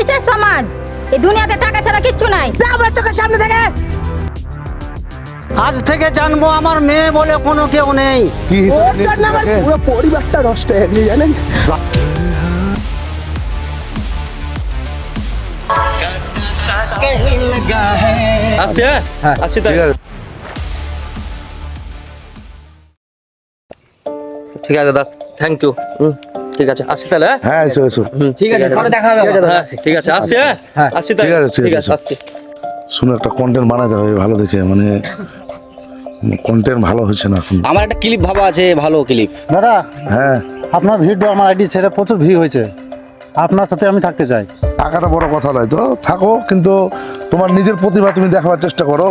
কিসের সমাজ? এই দুনিয়াতে টাকা ছাড়া কিচ্ছু নাই। যা আমার চোখের সামনে থেকে। আজ থেকে জানবো আমার মেয়ে বলে কোনো কেউ নেই। কি ওর জন্য আমার পুরো পরিবারটা নষ্ট হয়ে গেছে জানেন। আসছে আসছি তাই। ঠিক আছে ঠিক আছে দাদা, থ্যাংক ইউ। ঠিক আছে আসছি তাহলে। হ্যাঁ এসো এসো ঠিক আছে, পরে দেখা হবে। ঠিক আছে আসছি। আসছি তাহলে। ঠিক আছে, ঠিক ঠিক আছে, আছে আসছি। শুনে একটা কন্টেন্ট বানাতে হবে ভালো দেখে, মানে কন্টেন্ট ভালো হচ্ছে না এখন। আমার একটা ক্লিপ ভাবা আছে, ভালো ক্লিপ। দাদা, হ্যাঁ আপনার ভিডিও আমার আইডি ছেড়ে প্রচুর ভিউ হয়েছে, আপনার সাথে আমি থাকতে চাই। টাকাটা বড় কথা নয় তো, থাকো, কিন্তু তোমার নিজের প্রতিভা তুমি দেখাবার চেষ্টা করো।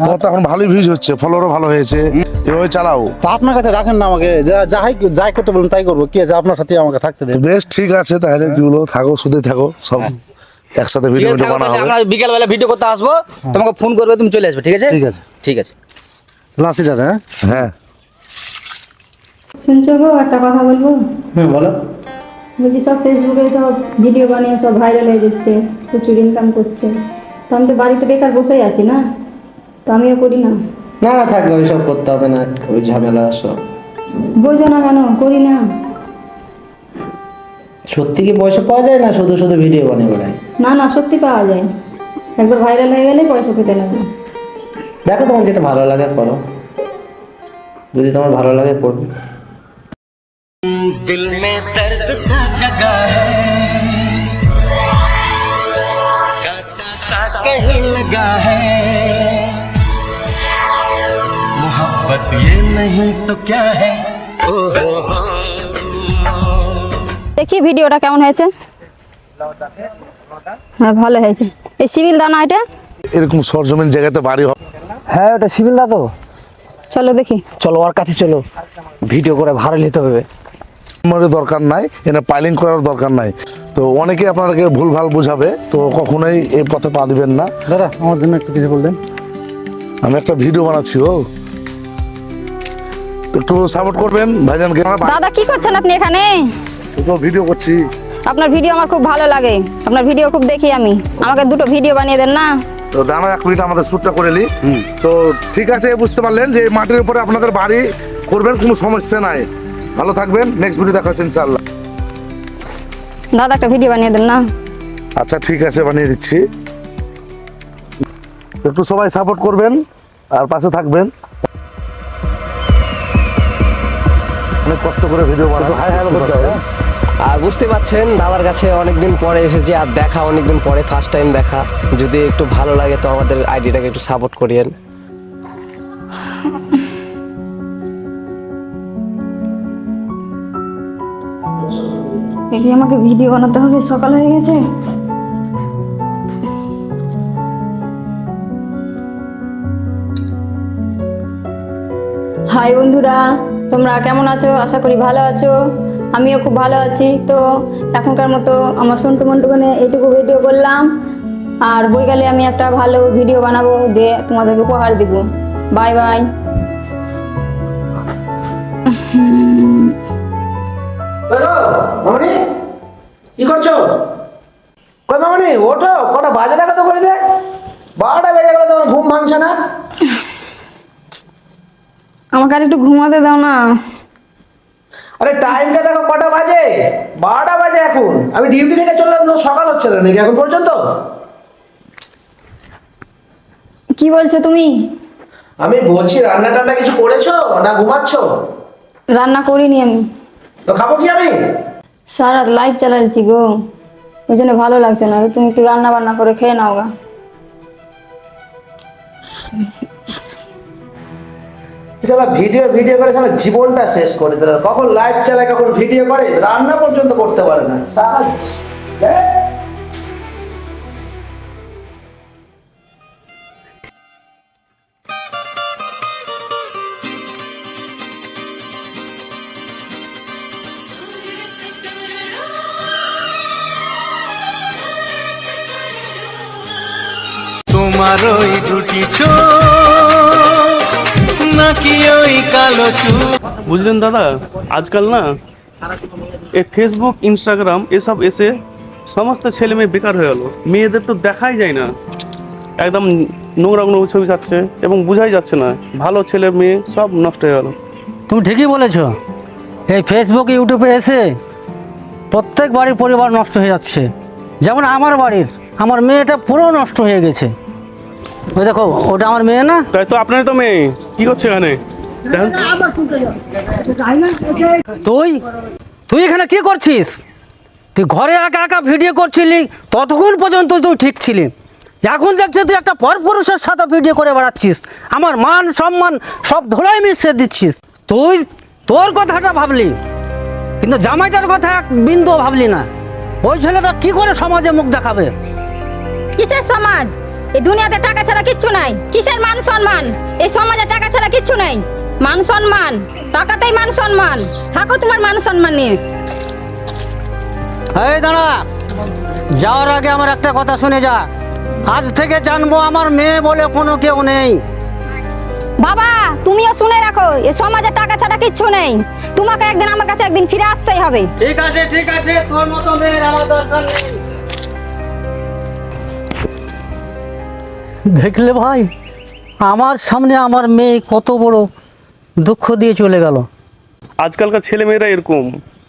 তোমার তো এখন ভালোই ভিউজ হচ্ছে, ফলোয়ারও ভালো হয়েছে, এভাবে চালাও। তা আপনার কাছে রাখেন না আমাকে, যাই করতে বলুন তাই করবো, কি আছে আপনার সাথে আমাকে থাকতে তো দেন। বেশ ঠিক আছে, তাহলে কি বলো, থাকো, শুধু থাকো, সব একসাথে ভিডিও ভিডিও বানা হবে। আমরা বিকেল বেলা ভিডিও করতে আসবো, তোমাকে ফোন করবে, তুমি চলে আসবে। ঠিক আছে ঠিক আছে, ঠিক আছে। লাসি দাদা। হ্যাঁ হ্যাঁ শুনছো গো, একটা কথা বলবো? বলো। বলছি সব ফেসবুকে সব ভিডিও বানিয়ে সব ভাইরাল হয়ে যাচ্ছে, প্রচুর ইনকাম করছে। তো আমি তো বাড়িতে বেকার বসেই আছি না, তো আমিও করি না। না না থাকবে, ওইসব করতে হবে না, ওই ঝামেলা সব। বোঝো না কেন করি না? সত্যি কি পয়সা পাওয়া যায় না শুধু শুধু ভিডিও বানিয়ে বেড়ায়? না না, সত্যি পাওয়া যায়। একবার ভাইরাল হয়ে গেলে পয়সা পেতে লাগে। দেখো তোমার যেটা ভালো লাগে করো, যদি তোমার ভালো লাগে করবে। दिल में दर्द सा जगा है, कांटा सा कहीं लगा है, मोहब्बत ये नहीं तो क्या है। ओ हो দেখি ভিডিওটা কেমন হয়েছে। হ্যাঁ ভালো হয়েছে। এই সিভিল দানা এটা? এরকম সরজমিন জায়গাতে বাড়ি হবে। হ্যাঁ ওটা সিভিল দা তো। চলো দেখি। চলো ওর কাছে চলো, ভিডিও করে ভাইরাল হতে হবে। আমার দরকার নাই, এনে পাইলিং করার দরকার নাই। তো অনেকে আপনাকে ভুলভাল বোঝাবে, তো কখনোই এই পথে পা দিবেন না। দাদা আমার জন্য একটু কিছু বলবেন। আমি একটা ভিডিও বানাচ্ছি, তো একটু সাপোর্ট করবেন ভাইজানকে। দাদা কি করছেন আপনি এখানে? তো ভিডিও করছি। আপনার ভিডিও আমার খুব ভালো লাগে, আপনার ভিডিও খুব দেখি আমি। আমাকে দুটো ভিডিও বানিয়ে দেন না? তো দাঁড়া, 1 মিনিট আমাদের শ্যুটটা করে নি। তো ঠিক আছে, বুঝতে পারলেন যে মাটির উপরে আপনাদের বাড়ি করবেন, কোনো সমস্যা নাই। ভালো থাকবেন, নেক্সট ভিডিও দেখা হচ্ছে ইনশাআল্লাহ। দাদা একটা ভিডিও বানিয়ে দেন না? আচ্ছা ঠিক আছে, বানিয়ে দিচ্ছি। একটু সবাই সাপোর্ট করবেন আর পাশে থাকবেন। অনেক কষ্ট করে ভিডিও বানাবো, হাই হ্যালো করতে হবে। আর বুঝতে পারছেন দাদার কাছে অনেকদিন পরে এসেছি, আর দেখা অনেকদিন পরে, ফার্স্ট টাইম দেখা। যদি একটু ভালো লাগে তো আমাদের আইডিটাকে একটু সাপোর্ট করিয়েন। দেখি আমাকে ভিডিও বানাতে হবে, সকাল হয়ে গেছে। হাই বন্ধুরা, তোমরা কেমন আছো? আশা করি ভালো আছো, আমিও খুব ভালো আছি। তো এখনকার মতো আমার সন্টু মন্টুখানে এইটুকু ভিডিও করলাম, আর বইকালে আমি একটা ভালো ভিডিও বানাবো, দিয়ে তোমাদেরকে উপহার দিব। Bye bye. মামনি কি করছো? কই মামনি ওঠো, কটা বাজে দেখা তো করে দে। 12টা বেজে গেলে তোমার ঘুম ভাঙছে না? আমাকে আর একটু ঘুমাতে দাও না। আরে টাইমটা দেখো কটা বাজে, 12টা বাজে এখন। আমি ডিউটি থেকে চললাম, তো সকাল হচ্ছে না নাকি এখন পর্যন্ত? কি বলছো তুমি? আমি বলছি রান্না টান্না কিছু করেছো না ঘুমাচ্ছ? রান্না করিনি আমি। তো খাবো কি আমি? সারা লাইভ চালাচ্ছি গো, ওই জন্য ভালো লাগছে না। তুমি একটু রান্না বান্না করে খেয়ে নাও গা। সালা ভিডিও ভিডিও করে সালা জীবনটা শেষ করে দিল। কখন লাইভ চালায়, কখন ভিডিও করে, রান্না পর্যন্ত করতে পারে না সালা। দেখ তোমার ওই দুটি চোখ নাকি ওই কালো চুল। বুঝলেন দাদা, আজকাল না এই ফেসবুক ইনস্টাগ্রাম এসব এসে সমস্ত ছেলে মেয়ে বেকার হয়ে গেল, মেয়েদের তো দেখাই যায় না, একদম নোংরা নোংরা ছবি ছাড়ছে এবং বোঝাই যাচ্ছে না ভালো ছেলে মেয়ে সব নষ্ট হয়ে গেল। তুমি ঠিকই বলেছো, এই ফেসবুক ইউটিউবে এসে প্রত্যেক বাড়ির পরিবার নষ্ট হয়ে যাচ্ছে। যেমন আমার বাড়ির আমার মেয়েটা পুরো নষ্ট হয়ে গেছে। ওই দেখো, ওটা আমার মেয়ে না? তাই তো, আপনারই তো মেয়ে, কি করছে এখানে? দেখেন। তুই তুই এখানে কি করছিস? তুই ঘরে একা একা ভিডিও করছিলি, ততক্ষণ পর্যন্ত তুই ঠিক ছিলি। এখন দেখছি তুই একটা পরপুরুষের সাথে ভিডিও করে বেড়াচ্ছিস, আমার মান সম্মান সব ধুলাই মিশিয়ে দিচ্ছিস। তুই তোর কথাটা ভাবলি, কিন্তু জামাইটার কথা এক বিন্দু ভাবলি না। ওই ছেলেটা কি করে সমাজে মুখ দেখাবে? কিসের সমাজ? এই দুনিয়াতে টাকা ছাড়া কিচ্ছু নাই। কিসের মান সম্মান? এই সমাজে টাকা ছাড়া কিচ্ছু নাই। মান সম্মান, টাকাতেই মান সম্মান। থাকো তোমার মান সম্মান নিয়ে। এই দাঁড়া, যাওয়ার আগে আমার একটা কথা শুনে যা। আজ থেকে জানবো আমার মেয়ে বলে কোনো কেউ নেই। বাবা, তুমিও শুনে রাখো, এই সমাজে টাকা ছাড়া কিচ্ছু নেই। তোমাকে একদিন আমার কাছে একদিন ফিরে আসতেই হবে। ঠিক আছে ঠিক আছে, তোর মতো মেয়ের আমার দরকার নেই। দেখলে ভাই, আমার সামনে আমার মেয়ে কত বড় দুঃখ দিয়ে চলে গেল। আজকালকার ছেলে মেয়েরা এরকম,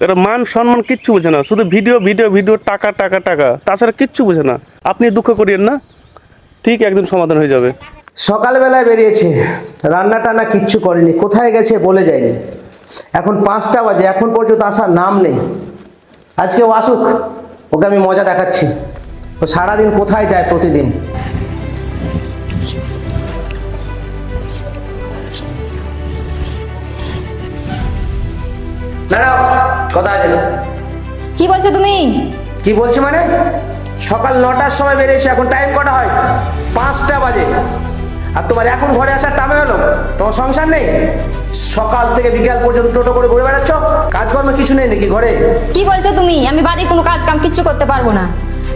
এরা মান সম্মান কিচ্ছু বোঝে না, শুধু ভিডিও ভিডিও ভিডিও, টাকা টাকা টাকা, তাছাড়া কিচ্ছু বোঝে না। আপনি দুঃখ করিয়েন না, ঠিক একদিন সমাধান হয়ে যাবে। সকালবেলায় বেরিয়েছে, রান্না টান্না কিচ্ছু করেনি, কোথায় গেছে বলে যায়নি। এখন 5টা বাজে, এখন পর্যন্ত আসার নাম নেই। আজকে ও আসুক, ওকে আমি মজা দেখাচ্ছি। ও সারাদিন কোথায় যায় প্রতিদিন। দাঁড়াও, কথা আছে। কি বলছো তুমি? কি বলছি মানে? সকাল 9টার সময় বেরিয়েছে, এখন টাইম কটা হয়? 5টা বাজে। আর তোমার এখন ঘরে আসার টাইম হলো? তোমার সংসার নেই? সকাল থেকে বিকাল পর্যন্ত টোটো করে ঘুরে বেড়াচ্ছ, কাজকর্ম কিছু নেই নাকি ঘরে? কি বলছো তুমি? আমি বাড়ির কোনো কাজ কাম কিচ্ছু করতে পারবো না।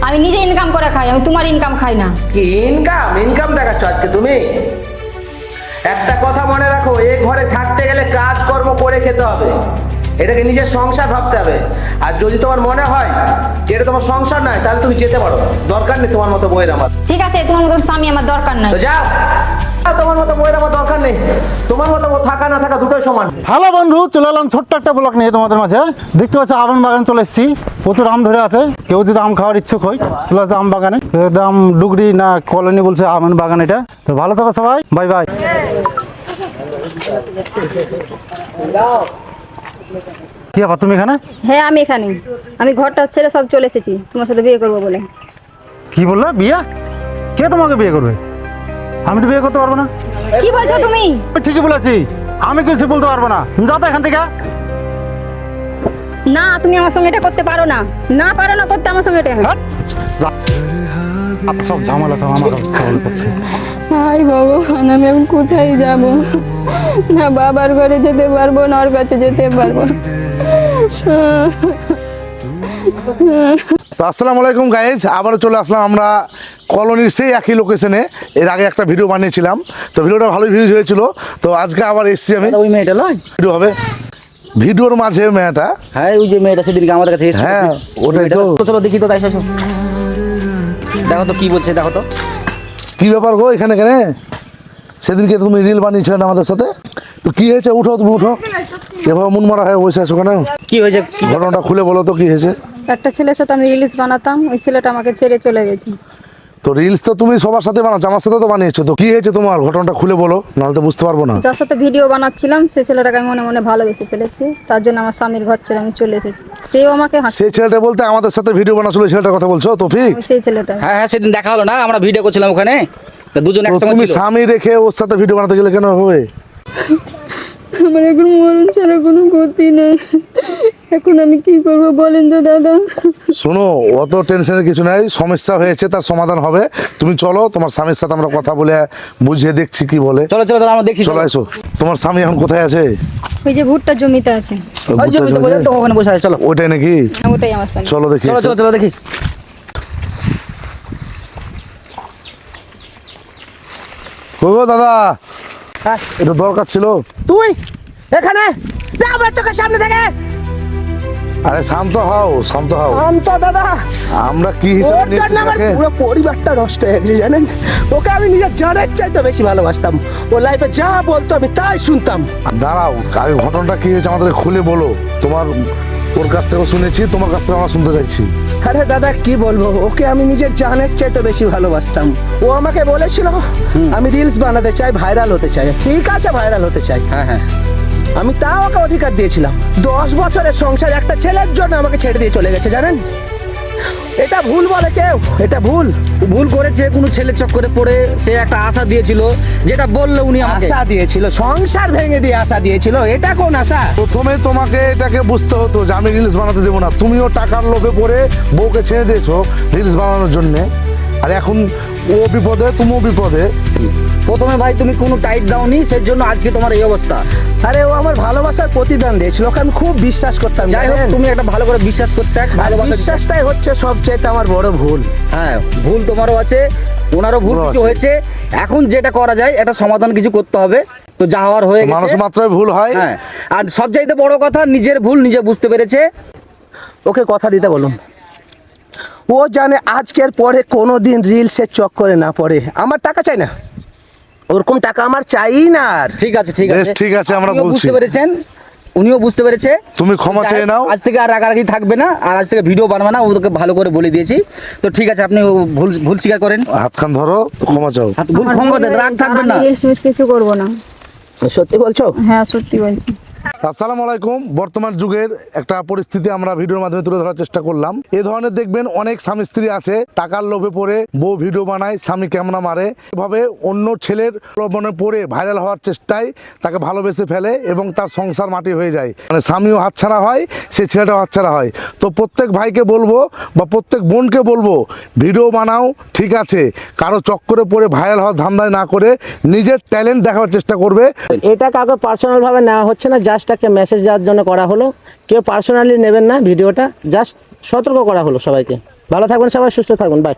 আমি নিজে ইনকাম করে খাই, আমি তোমার ইনকাম খাই না। কি ইনকাম? ইনকাম দেখাচ্ছ আজকে তুমি? একটা কথা মনে রাখো, এই ঘরে থাকতে গেলে কাজকর্ম করে খেতে হবে। এটাকে নিজের সংসার ভাবতে হবে। আর যদি তোমার মনে হয় যে এটা তোমার সংসার নয়, তাহলে তুমি যেতে পারো, দরকার নেই তোমার মতো বইয়ের আমার। ঠিক আছে, তোমার মতো স্বামী আমার দরকার নাই। তো যাও, তোমার মতো বইয়ের আমার দরকার নেই। তোমার মতো থাকা না থাকা দুটোই সমান। হ্যালো বন্ধু, চলে এলাম ছোট্ট একটা ব্লগ নিয়ে তোমাদের মাঝে। দেখতে পাচ্ছ আম বাগান চলে এসেছি, প্রচুর আম ধরে আছে। কেউ যদি আম খাওয়ার ইচ্ছুক হয় চলে আসবে আম বাগানে। দাম ডুগরি না কলোনি বলছে আম বাগান এটা। তো ভালো থাকো সবাই, বাই বাই। কি ব্যাপার তুমি এখানে? হ্যাঁ, আমি এখানে। আমি ঘরটা ছেড়ে সব চলে এসেছি তোমার সাথে বিয়ে করবো বলে। কি বললে? বিয়ে? কে তোমাকে বিয়ে করবে? আমি তো বিয়ে করতে পারবো না। কি বলছো তুমি? ঠিকই বলেছি, আমি কিছু বলতে পারবো না। যাও তো এখান থেকে। না, তুমি আমার সঙ্গে এটা করতে পারো না। না পারো না করতে আমার সঙ্গে এটা। সব ঝামেলা সব আমার খবর করছে। হাই ভগবান, আমি এখন কোথায় যাব? না বাবার ঘরে যেতে পারবো, না ওর কাছে যেতে পারবো। তো আসসালামু আলাইকুম গাইজ, আবারও চলে আসলাম আমরা কলোনির সেই একই লোকেশনে। এর আগে একটা ভিডিও বানিয়েছিলাম, তো ভিডিওটা ভালোই ভিউজ হয়েছিল। তো আজকে আবার এসেছি আমি। ওই মেয়েটা লয় ভিডিও হবে, ভিডিওর মাঝে মেয়েটা। হ্যাঁ, ওই যে মেয়েটা সেদিনকে আমাদের কাছে এসেছিল। হ্যাঁ, ওটাই তো। তো চলো দেখি তো, তাই এসো। দেখো তো কি বলছে, দেখো তো। কি ব্যাপার গো এখানে কেন? সেদিনকে তুমি রিল বানিয়েছিলেন আমাদের সাথে, তো কি হয়েছে? উঠো, তুমি উঠো। এভাবে মন মারা হয়ে বসে আছো কেন? কি হয়েছে? ঘটনাটা খুলে বলো তো, কি হয়েছে? একটা ছেলের সাথে আমি রিলস বানাতাম, ওই ছেলেটা আমাকে ছেড়ে চলে গেছে। তো রিলস তো তুমি সবার সাথে বানাচ্ছো, আমার সাথে তো বানিয়েছো। তো কি হয়েছে তোমার? ঘটনাটা খুলে বলো, নাহলে তো বুঝতে পারবো না। যার সাথে ভিডিও বানাচ্ছিলাম সেই ছেলেটাকে আমি মনে মনে ভালোবেসে ফেলেছি, তার জন্য আমার স্বামীর ঘর ছেড়ে আমি চলে এসেছি। সেও আমাকে সেই ছেলেটা বলতে আমাদের সাথে ভিডিও বানাচ্ছিল, ছেলেটার কথা বলছো তো? ঠিক, সেই ছেলেটা। হ্যাঁ হ্যাঁ, সেদিন দেখা হলো না, আমরা ভিডিও করছিলাম ওখানে, তো দুজন তো একসঙ্গে তুমি ছিল। স্বামী রেখে ওর সাথে ভিডিও বানাতে গেলে কেন হবে? আমার এখন মরণ ছাড়া কোনো গতি নেই। এখন আমি কি করবো বলেন তো দাদা? শোনো, অত টেনশনের কিছু নাই, সমস্যা হয়েছে তার সমাধান হবে। তুমি চলো, তোমার স্বামীর সাথে আমরা কথা বলে বুঝিয়ে দেখছি কি বলে। চলো চলো চলো, আমরা দেখছি। চলো এসো। তোমার স্বামী এখন কোথায় আছে? ওই যে ভুট্টা জমিতে আছে। ওই যে তো ওখানে বসে আছে, চলো। ওইটাই নাকি? ওটাই আমার স্বামী। চলো দেখি। চলো চলো চলো দেখি। কই গো দাদা, এটা দরকার ছিল। তুই এখানে যা, আমার চোখের সামনে থেকে। আরে শান্ত হও, শান্ত হও। শান্ত দাদা, আমরা কি হিসাবে ওর নিয়েছি জন্য আমার তাকে? পুরো পরিবারটা নষ্ট হয়ে গেছে জানেন। ওকে আমি নিজের জানের চাইতে বেশি ভালোবাসতাম। ও লাইফে যা বলতো আমি তাই শুনতাম। দাঁড়াও, আগে ঘটনাটা কি হয়েছে আমাদের খুলে বলো। তোমার ওর কাছ থেকেও শুনেছি, তোমার কাছ থেকে আমরা শুনতে চাইছি। আরে দাদা কি বলবো, ওকে আমি নিজের জানের চাইতে বেশি ভালোবাসতাম। ও আমাকে বলেছিল আমি রিলস বানাতে চাই, ভাইরাল হতে চাই। ঠিক আছে, ভাইরাল হতে চাই। হ্যাঁ আমি তাও ওকে অধিকার দিয়েছিলাম। 10 বছরের সংসার একটা ছেলের জন্য আমাকে ছেড়ে দিয়ে চলে গেছে জানেন। এটা ভুল বলে কেউ, এটা ভুল। ভুল করেছে, কোনো ছেলের চক্করে পড়ে সে একটা আশা দিয়েছিল, যেটা বললো উনি আমাকে। আশা দিয়েছিল, সংসার ভেঙে দিয়ে আশা দিয়েছিল, এটা কোন আশা? প্রথমে তোমাকে এটাকে বুঝতে হতো যে আমি রিলস বানাতে দেবো না। তুমিও টাকার লোভে পড়ে বউকে ছেড়ে দিয়েছো রিলস বানানোর জন্যে। আর এখন ও বিপদে, তুমিও বিপদে। প্রথমে ভাই তুমি কোনো টাইট দাওনি, সেই জন্য আজকে তোমার এই অবস্থা। আরে ও আমার ভালোবাসার প্রতিদান দিয়েছিল, ওকে আমি খুব বিশ্বাস করতাম। যাই হোক, জানেন? তুমি একটা ভালো করে বিশ্বাস করতে, আর ভালোবাসা। বিশ্বাসটাই হচ্ছে সবচেয়ে আমার বড় ভুল। হ্যাঁ, ভুল তোমারও আছে, ওনারও ভুল ওনারও কিছু আছে। হয়েছে। এখন যেটা করা যায়, এটা সমাধান কিছু করতে হবে। তো যা হওয়ার হয়ে মানুষ গেছে। মাত্রই ভুল হয়। হ্যাঁ, আর সবচাইতে বড় কথা, নিজের ভুল নিজে বুঝতে পেরেছে। ওকে কথা দিতে বলুন। ও জানে আজকের পরে কোনোদিন রিলসের চক্করে না পড়ে। আমার টাকা চাই না, ওরকম টাকা আমার চাই না আর। ঠিক আছে, ঠিক বেশ, আছে, ঠিক আছে, আমরা আপনিও বলছি। বুঝতে পেরেছেন, উনিও বুঝতে পেরেছে। তুমি ক্ষমা চেয়ে নাও। আজ থেকে আর রাগারাগি থাকবে না, আর আজ থেকে ভিডিও বানাবে না, ওদেরকে ভালো করে বলে দিয়েছি। তো ঠিক আছে, আপনি ভুল ভুল স্বীকার করেন, হাতখান ধরো, ক্ষমা চাও। ভুল ক্ষমা করেন, রাগ থাকবেন না। রিলস মিস কিছু করবো না। সত্যি বলছো? হ্যাঁ, সত্যি বলছি। আসসালামু আলাইকুম। বর্তমান যুগের একটা পরিস্থিতি আমরা ভিডিওর মাধ্যমে তুলে ধরার চেষ্টা করলাম। এই ধরনের দেখবেন অনেক স্বামী স্ত্রী আছে, টাকার লোভে পড়ে বউ ভিডিও বানায়, স্বামী ক্যামেরা মারে, এভাবে অন্য ছেলের প্রলোভনে পড়ে ভাইরাল হওয়ার চেষ্টায় তাকে ভালোবেসে ফেলে এবং তার সংসার মাটি হয়ে যায়। মানে স্বামীও হাতছাড়া হয়, সে ছেলেটাও হাতছাড়া হয়। তো প্রত্যেক ভাইকে বলবো বা প্রত্যেক বোনকে বলবো, ভিডিও বানাও ঠিক আছে, কারো চক্করে পড়ে ভাইরাল হওয়ার ধান্দায় না করে নিজের ট্যালেন্ট দেখাবার চেষ্টা করবে। এটা কাউকে পার্সোনাল ভাবে নেওয়া হচ্ছে না, জাস্ট একটা মেসেজ দেওয়ার জন্য করা হলো। কেউ পার্সোনালি নেবেন না ভিডিওটা, জাস্ট সতর্ক করা হলো সবাইকে। ভালো থাকবেন সবাই, সুস্থ থাকবেন, বাই।